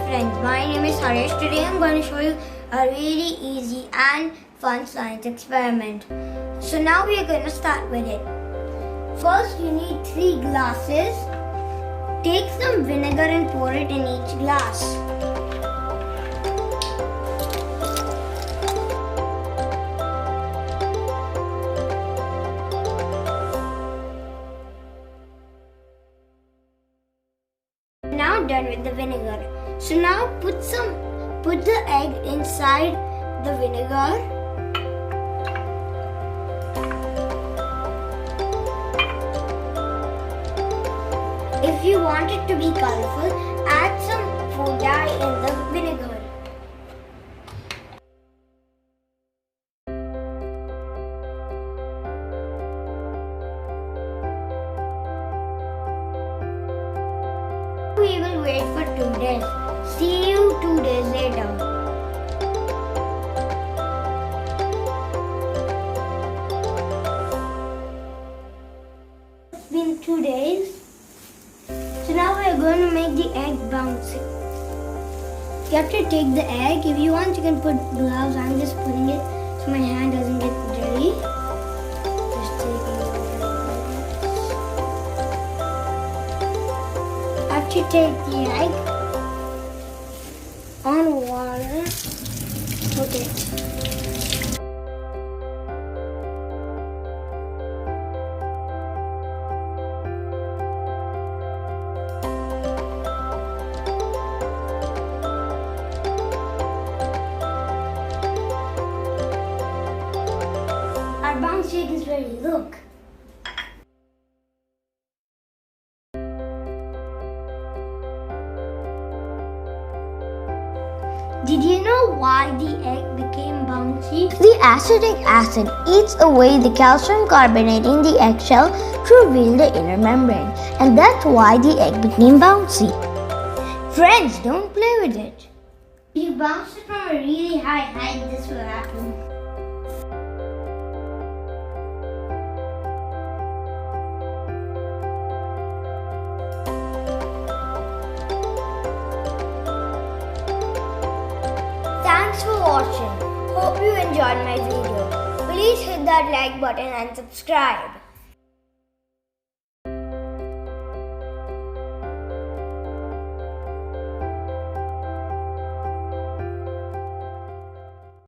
friends, my name is Harish. Today I'm going to show you a really easy and fun science experiment. So now we are going to start with it. First you need 3 glasses. Take some vinegar and pour it in each glass. Now done with the vinegar. So now put the egg inside the vinegar. If you want it to be colorful, add some food dye in the vinegar. We will wait for 2 days. See you 2 days later. It's been 2 days. So now we are going to make the egg bouncy. You have to take the egg. If you want, you can put gloves. I'm just putting it so my hand doesn't get dirty. Just taking it. After you take the egg on water, put it. Our bouncy egg is ready. Look. Did you know why the egg became bouncy? The acetic acid eats away the calcium carbonate in the eggshell to reveal the inner membrane, and that's why the egg became bouncy. Friends, don't play with it. If you bounce it from a really high height, this will happen. Thanks for watching. Hope you enjoyed my video. Please hit that like button and subscribe.